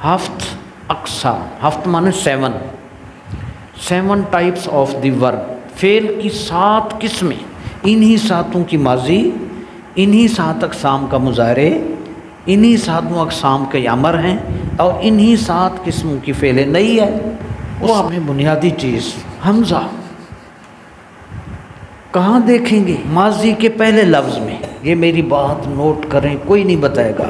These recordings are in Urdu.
ہفت اقسام، ہفت مانے 7 ٹائپس آف دی ورب، فعل کی 7 قسمیں، انہی 7 کی ماضی، انہی 7 اقسام کا مضارع، انہی 7 اقسام کے امر ہیں، اور انہی 7 قسموں کی فعل نئی ہے۔ وہ ہمیں بنیادی چیز حمزہ کہاں دیکھیں گے؟ ماضی کے پہلے لفظ میں، یہ میری بات نوٹ کریں، کوئی نہیں بتائے گا۔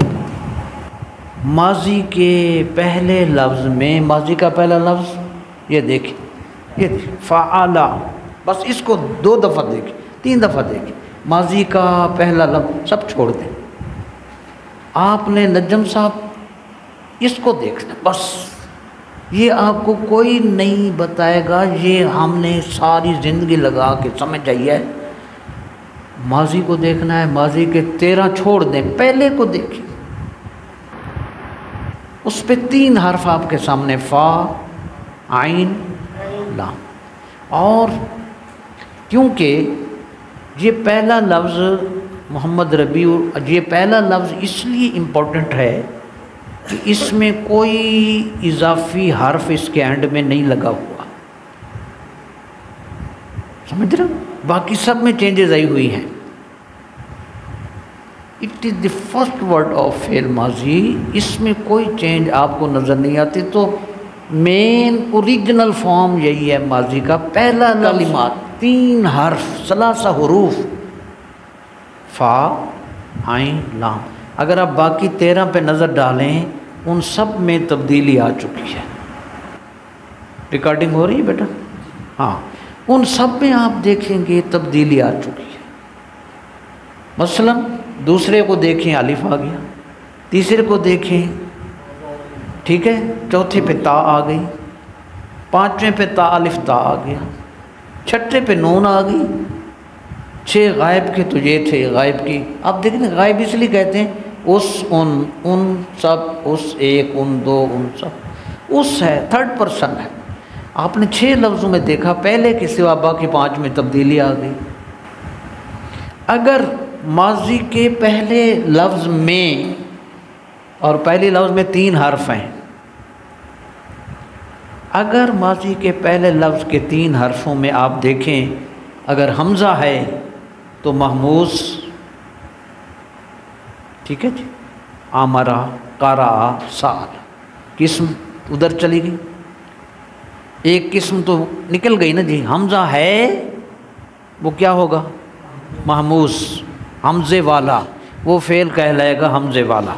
ماضی کے پہلے لفظ میں، ماضی کا پہلا لفظ یہ دیکھیں، یہ فعلا، بس اس کو 2 دفعہ دیکھیں، 3 دفعہ دیکھیں، ماضی کا پہلا لفظ سب چھوڑ دیں۔ آپ نے نجم صاحب اس کو دیکھنا، بس یہ آپ کو کوئی نہیں بتائے گا، یہ ہم نے ساری زندگی لگا کے سمجھ جائیے۔ ماضی کو دیکھنا ہے، ماضی کے 13 چھوڑ دیں، پہلے کو دیکھیں، اس پہ 3 حرف آپ کے سامنے، فا، عین، لام۔ اور کیونکہ یہ پہلا لفظ محمد ربیع، یہ پہلا لفظ اس لیے امپورٹنٹ ہے کہ اس میں کوئی اضافی حرف اس کے اینڈ میں نہیں لگا ہوا، سمجھ رہے؟ باقی سب میں چینجز آئی ہوئی ہیں۔ It is the first word of فعل ماضی، اس میں کوئی چینج آپ کو نظر نہیں آتی، تو مین اوریجنل فارم یہی ہے ماضی کا، پہلا کلمات 3 حرف، 3 حروف، فا، عین، لام۔ اگر آپ باقی 13 پہ نظر ڈالیں، ان سب میں تبدیلی آ چکی ہے۔ ریکارڈنگ ہو رہی ہے بیٹا؟ ہاں، ان سب میں آپ دیکھیں گے تبدیلی آ چکی ہے۔ مثلا دوسرے کو دیکھیں، الف آ گیا، تیسرے کو دیکھیں، ٹھیک ہے، چوتھے پہ تا آ گئی، 5ویں پہ تا الف تا آ گیا، 6 پہ نون آ گئی، 6 غائب کے تو یہ تھے غائب کی، آپ دیکھیں غائب اس لیے کہتے ہیں، اس، ان سب، اس ایک، ان دو، ان سب، اس ہے، 3rd پرسن ہے۔ آپ نے 6 لفظوں میں دیکھا، پہلے کے سوا باقی 5 میں تبدیلی آ گئی۔ اگر ماضی کے پہلے لفظ میں، اور پہلے لفظ میں 3 حرف ہیں، اگر ماضی کے پہلے لفظ کے 3 حرفوں میں آپ دیکھیں، اگر حمزہ ہے تو محموز، ٹھیک ہے جی، آمرا، قارا، سال، قسم ادھر چلی گئی، ایک قسم تو نکل گئی نا جی۔ حمزہ ہے وہ کیا ہوگا؟ محموز، حمزے والا، وہ فعل کہلائے گا حمزے والا۔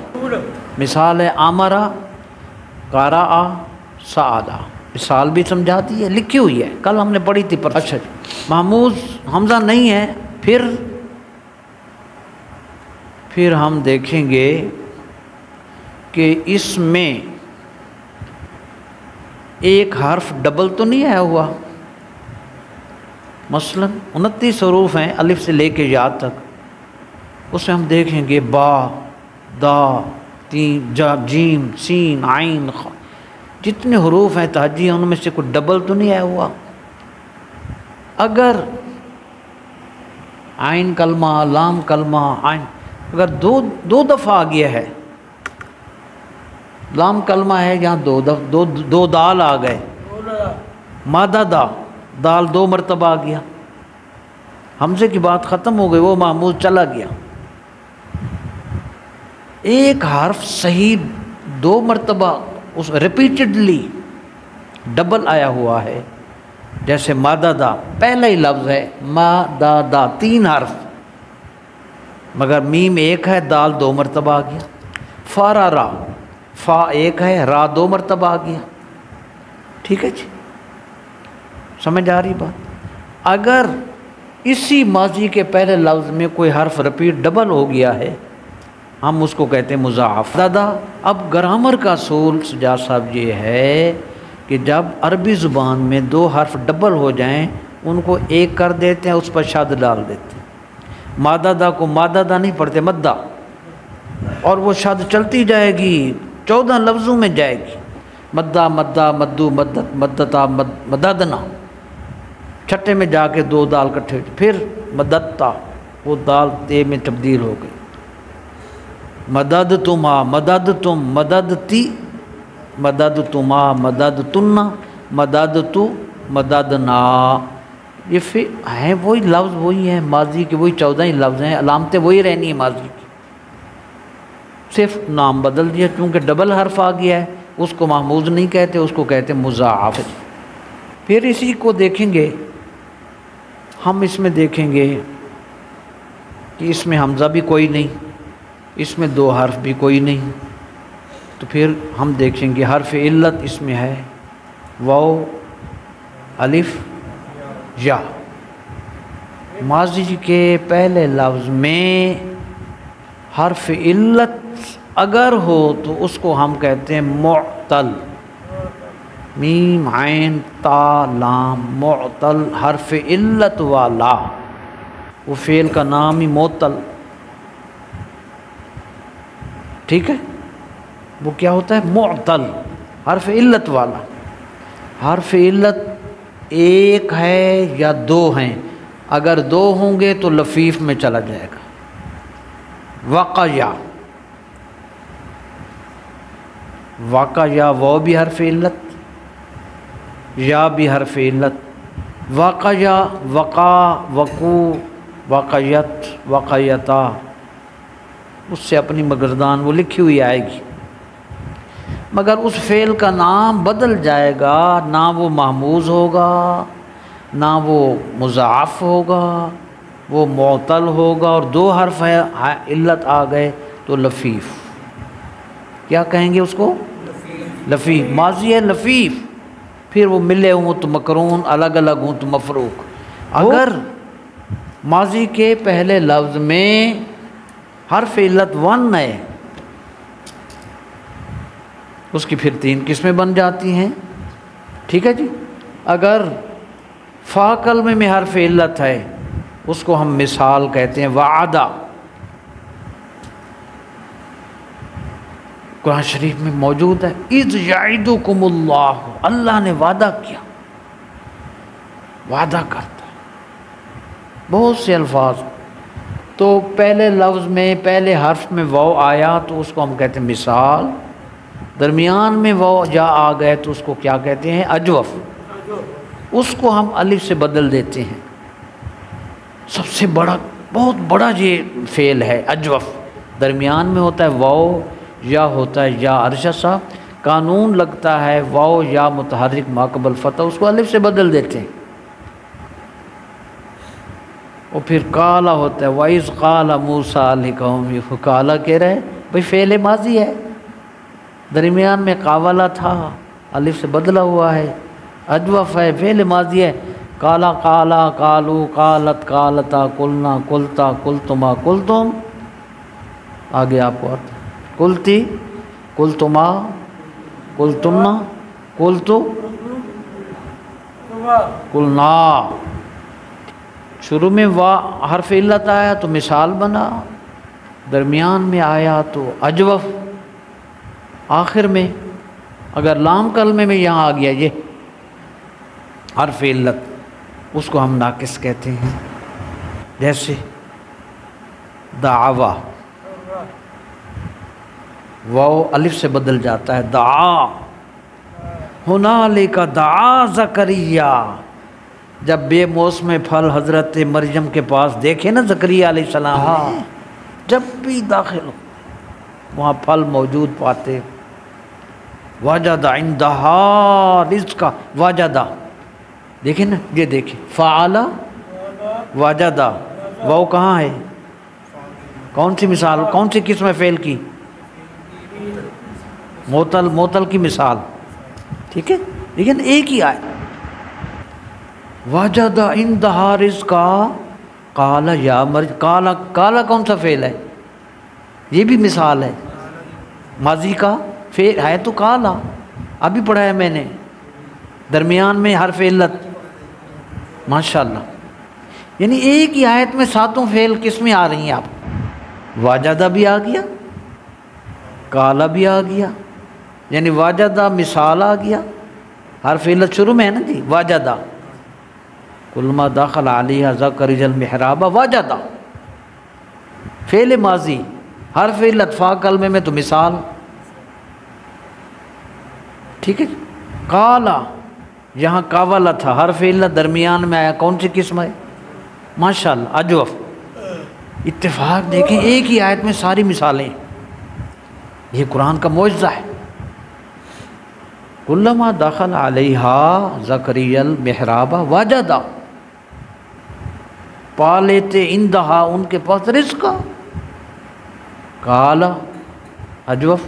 مثال ہے آمرا، قارا، سعدا، مثال بھی سمجھاتی ہے، لکھی ہوئی ہے، کل ہم نے پڑھی تھی پر۔ اچھا جی، محموز حمزہ نہیں ہے، پھر ہم دیکھیں گے کہ اس میں ایک حرف ڈبل تو نہیں آیا ہوا۔ مثلا 29 حروف ہیں الف سے لے کے یا تک، اس میں ہم دیکھیں گے با، دا، جیم، سین، عین، خ، جتنے حروف ہیں تہجی ہیں ان میں سے کوئی ڈبل تو نہیں آیا ہوا۔ اگر عین کلمہ، لام کلمہ، عین اگر دو دفعہ آ گیا ہے، لام کلمہ ہے یہاں دو دال آ گئے، مادہ دا، دال 2 مرتبہ آ گیا، حمزے کی بات ختم ہو گئی، وہ محموز چلا گیا۔ ایک حرف صحیح 2 مرتبہ اس ریپیٹڈلی ڈبل آیا ہوا ہے، جیسے مادہ دا، پہلا ہی لفظ ہے مادہ دا، 3 حرف، مگر میم 1 ہے، دال 2 مرتبہ آ گیا۔ فارا را، فا 1 ہے، را 2 مرتبہ آ گیا، ٹھیک ہے جی، سمجھ آ رہی بات؟ اگر اسی ماضی کے پہلے لفظ میں کوئی حرف رپیٹ ڈبل ہو گیا ہے، ہم اس کو کہتے ہیں مضاعف۔ دادا، اب گرامر کا اصول سجاد صاحب یہ ہے کہ جب عربی زبان میں 2 حرف ڈبل ہو جائیں، ان کو ایک کر دیتے ہیں، اس پر شد ڈال دیتے ہیں۔ مادہ دا کو مادہ دا نہیں پڑھتے، مدہ، اور وہ شد چلتی جائے گی، 14 لفظوں میں جائے گی، مدہ، مدہ، مدو، مدت، مدتا، مددنا، 6 میں جا کے 2 دال کٹھے، پھر مدتا، وہ دال تے میں تبدیل ہو گئی، مدد تما، مدد تم، مددتی، مددتما مددتنا مددتو مددنا، یہ ہیں وہی لفظ، وہی ہیں ماضی کے، وہی 14 ہی لفظ ہیں، علامتیں وہی رہنی ہیں ماضی کی، صرف نام بدل دیا کیونکہ ڈبل حرف آ گیا ہے، اس کو محموز نہیں کہتے، اس کو کہتے مضاعف۔ پھر اسی کو دیکھیں گے ہم، اس میں دیکھیں گے کہ اس میں حمزہ بھی کوئی نہیں، اس میں 2 حرف بھی کوئی نہیں، تو پھر ہم دیکھیں گے حرف علت اس میں ہے واو الف یا۔ ماضی کے پہلے لفظ میں حرف علت اگر ہو تو اس کو ہم کہتے ہیں معتل، میم عین تا لام، معتل حرف علت والا، وہ فعل کا نام ہی معتل، ٹھیک ہے، وہ کیا ہوتا ہے معتل حرف علت والا۔ حرف علت ایک ہے یا 2 ہیں، اگر 2 ہوں گے تو لفیف میں چلا جائے گا، وقیا، وقیا وہ بھی حرف علت، یا بھی حرف علت، وقیا وقا وقو وقیت وقیتا، اس سے اپنی مگردان وہ لکھی ہوئی آئے گی، مگر اس فعل کا نام بدل جائے گا، نہ وہ محموز ہوگا نہ وہ مضاعف ہوگا، وہ معتل ہوگا، اور 2 حرف ہے علت آ گئے تو لفیف، کیا کہیں گے اس کو؟ لفیف، ماضی ہے لفیف، پھر وہ ملے ہوں تو مقرون، الگ الگ ہوں تو مفروق۔ اگر ماضی کے پہلے لفظ میں حرف علت 1 ہے، اس کی پھر 3 قسمیں بن جاتی ہیں، ٹھیک ہے جی۔ اگر فا کلمے میں حرف علت ہے اس کو ہم مثال کہتے ہیں وعدہ، قرآن شریف میں موجود ہے اذ یعدکم اللہ، اللہ نے وعدہ کیا، وعدہ کرتا ہے، بہت سے الفاظ، تو پہلے لفظ میں پہلے حرف میں واو آیا تو اس کو ہم کہتے ہیں مثال، درمیان میں واو جا آ گئے تو اس کو کیا کہتے ہیں؟ اجوف، اس کو ہم الف سے بدل دیتے ہیں، سب سے بڑا بہت بڑا یہ فعل ہے اجوف، درمیان میں ہوتا ہے واو یا ہوتا ہے یا، ارشد صاحب قانون لگتا ہے واو یا متحرک ما قبل فتح، اس کو الف سے بدل دیتے ہیں، اور پھر کالا ہوتا ہے وَإِذْ قَالَ مُوسَىٰ لِقَوْمِهِ، کالا کہہ رہے ہیں بھئی فعل ماضی ہے، درمیان میں قاولا تھا، الف سے بدلا ہوا ہے، اجوف ہے، فعل ماضی ہے، کالا کالا کالو قالت قالتا قلنا قلتا قلتما قلتم، آگے آپ کو قلتی قلتما قلتمنا قلتو قلنا، شروع میں وا حرف علت آیا تو مثال بنا، درمیان میں آیا تو اجوف، آخر میں اگر لام کلمے میں یہاں آ گیا یہ حرف علت، اس کو ہم ناقص کہتے ہیں، جیسے دعوا، واو الف سے بدل جاتا ہے دعا، ہنالک دعا زکریا، جب بے موسم پھل حضرت مریم کے پاس دیکھے نا زکریا علیہ السلام، جب بھی داخل ہو وہاں پھل موجود پاتے، وجد عندہا رزقا، وجدہ، دیکھیں نا یہ دیکھیں فعل وجدہ، وہ کہاں ہے؟ کون سی مثال، کون سی قسم فعل کی؟ معتل، معتل کی مثال، ٹھیک ہے، لیکن ایک ہی آئے، وجد عندہا رزقا قال یا مریم، کالا، کالا کون سا فعل ہے؟ یہ بھی مثال ہے، ماضی کا فعل ہے تو کالا، ابھی پڑھا ہے میں نے، درمیان میں حرف علت، ماشاءاللہ، یعنی ایک ہی آیت میں 7 فعل قسمیں آ رہی ہیں، آپ واجدہ بھی آ گیا، کالا بھی آ گیا، یعنی واجدہ مثال آ گیا، حرف علت شروع میں ہے نا جی، واجدہ، کلما داخل علیہ زکریا المحراب واجدہ، فعل ماضی، حرف علت فا کلمے میں تو مثال، ٹھیک ہے. کالا یہاں کاولا تھا، حرف علت درمیان میں آیا، کون سی قسم ہے؟ ماشاءاللہ اجوف. اتفاق دیکھیں ایک ہی آیت میں ساری مثالیں، یہ قرآن کا معجزہ ہے. کلما دخل علیہا زکریا المحراب وجدا، پا لیتے اندہا ان کے پاس رزق. کالا اجوف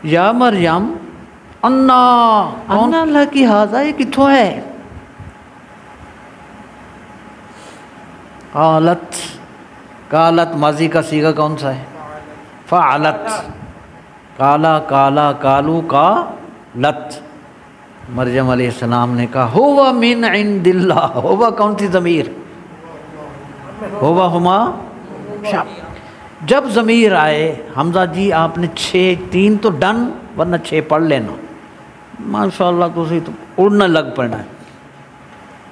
یا مریم انا انا لکی ھذا، یہ کتھوں ہے؟ قالت، قالت ماضی کا صیغہ کون سا ہے؟ فعلت. کالا کالا کالو کا لت. مریم علیہ السلام نے کہا ہوا من عند اللہ. ہوا کون سی ضمیر؟ ہوا ہما شاب. جب ضمیر آئے حمزہ جی آپ نے 6 تو ڈن، ورنہ 6 پڑھ لینا. ماشاءاللہ تسی تو اڑنا لگ پڑنا ہے.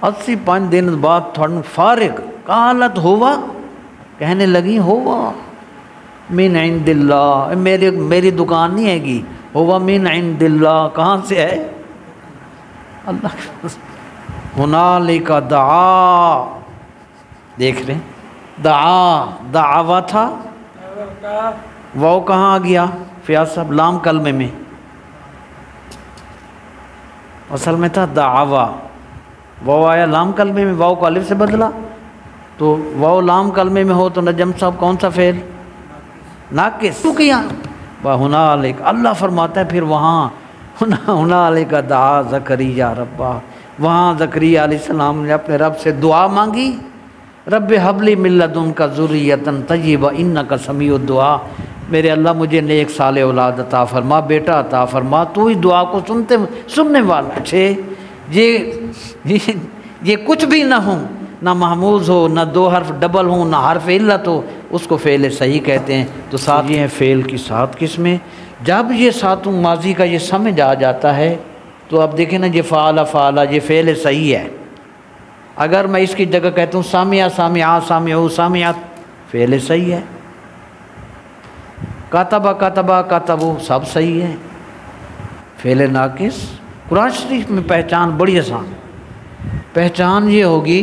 85 دن بعد تھوڑا فارغ. قالت ہوا، کہنے لگی ہوا من عند اللہ، میری دکان نہیں ہے گی. ہوا من عند اللہ کہاں سے ہے؟ اللہ. ہنالک دعا، دیکھ رہے ہیں دعا، دعوا تھا، واو کہاں آ گیا؟ فیاض صاحب لام کلمے میں، اصل میں تھا دعوا، واو آیا لام کلمے میں، واو کو الف سے بدلا. تو واو لام کلمے میں ہو تو نجم صاحب کون سا فعل؟ ناقص. تو کیا ہنالک، اللہ فرماتا ہے پھر وہاں ہنالک دعا زکریا ربا، وہاں زکریا علیہ السلام نے اپنے رب سے دعا مانگی. رب حب لی من لدنک ذریۃ طیبہ انک سمیع الدعاء، میرے اللہ مجھے نیک صالح اولاد عطا فرما، بیٹا عطا فرما، تو ہی دعا کو سننے والا ہے. یہ کچھ بھی نہ ہوں، نہ محموز ہو، نہ 2 حرف ڈبل ہوں، نہ حرف علت ہو، اس کو فعل صحیح کہتے ہیں. تو ساتھ یہ ہیں فعل کی 7 قسمیں. جب یہ 7 ماضی کا یہ سمجھ آ جاتا ہے تو اب دیکھیں نا، یہ فعل فعلا یہ فعل صحیح ہے. اگر میں اس کی جگہ کہتا ہوں سامعہ سامعہ سامعو سامعات، فعل صحیح ہے. کاتبہ کاتبہ کاتبو سب صحیح ہے. فعل ناقص. قرآن شریف میں پہچان بڑی آسان. پہچان یہ ہوگی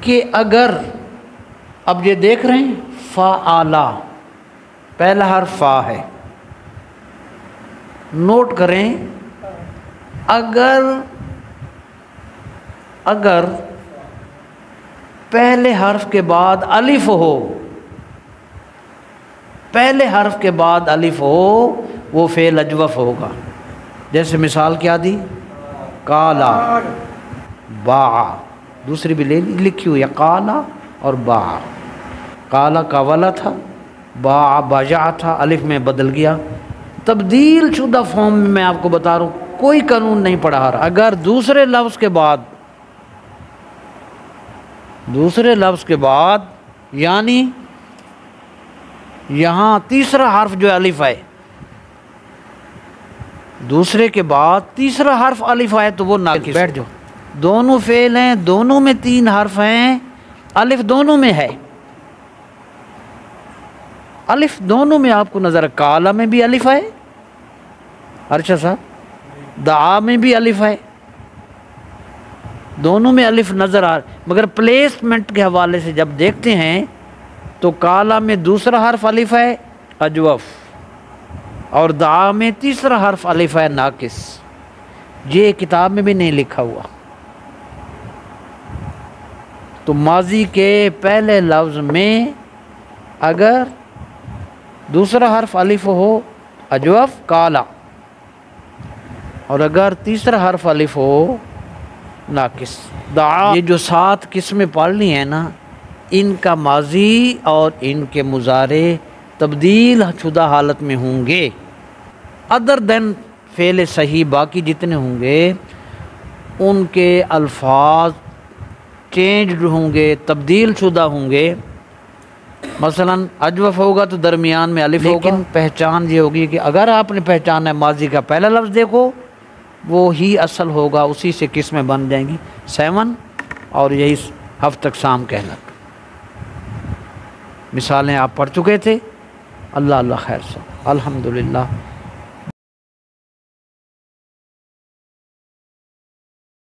کہ اگر اب یہ دیکھ رہے ہیں فعلا، پہلا حرف فا ہے، نوٹ کریں اگر پہلے حرف کے بعد الف ہو، پہلے حرف کے بعد الف ہو وہ فعل اجوف ہوگا. جیسے مثال کیا دی؟ کالا با، دوسری بھی لکھی ہوئی ہے کالا اور با. کالا کاولا تھا، با باجا تھا، الف میں بدل گیا. تبدیل شدہ فارم میں میں آپ کو بتا رہا ہوں، کوئی قانون نہیں پڑھا رہا. اگر دوسرے لفظ کے بعد یعنی یہاں تیسرا حرف جو الف ہے، دوسرے کے بعد تیسرا حرف الف آئے تو وہ ناقص. بیٹھ جاؤ. دونوں فعل ہیں، دونوں میں 3 حرف ہیں، الف دونوں میں ہے. الف دونوں میں آپ کو نظر ہے. کالا میں بھی الف ہے ارشد صاحب، دعا میں بھی الف ہے، دونوں میں الف نظر آ. مگر پلیسمنٹ کے حوالے سے جب دیکھتے ہیں تو کالا میں دوسرا حرف الف ہے اجوف، اور دعا میں تیسرا حرف الف ہے ناقص. یہ کتاب میں بھی نہیں لکھا ہوا. تو ماضی کے پہلے لفظ میں اگر دوسرا حرف الف ہو اجوف کالا، اور اگر تیسرا حرف الف ہو ناقص دعا. یہ جو 7 قسمیں پڑھ لی ہیں نا، ان کا ماضی اور ان کے مضارع تبدیل شدہ حالت میں ہوں گے. ادر دین فعل صحیح باقی جتنے ہوں گے ان کے الفاظ چینجڈ ہوں گے، تبدیل شدہ ہوں گے. مثلا اجوف ہوگا تو درمیان میں الف ہوگا. لیکن پہچان یہ ہوگی کہ اگر آپ نے پہچانا ہے ماضی کا پہلا لفظ دیکھو وہ ہی اصل ہوگا، اسی سے قسمیں بن جائیں گی 7، اور یہی ہفت اقسام کہلاتا. مثالیں آپ پڑھ چکے تھے. اللہ خیر سے الحمدللہ.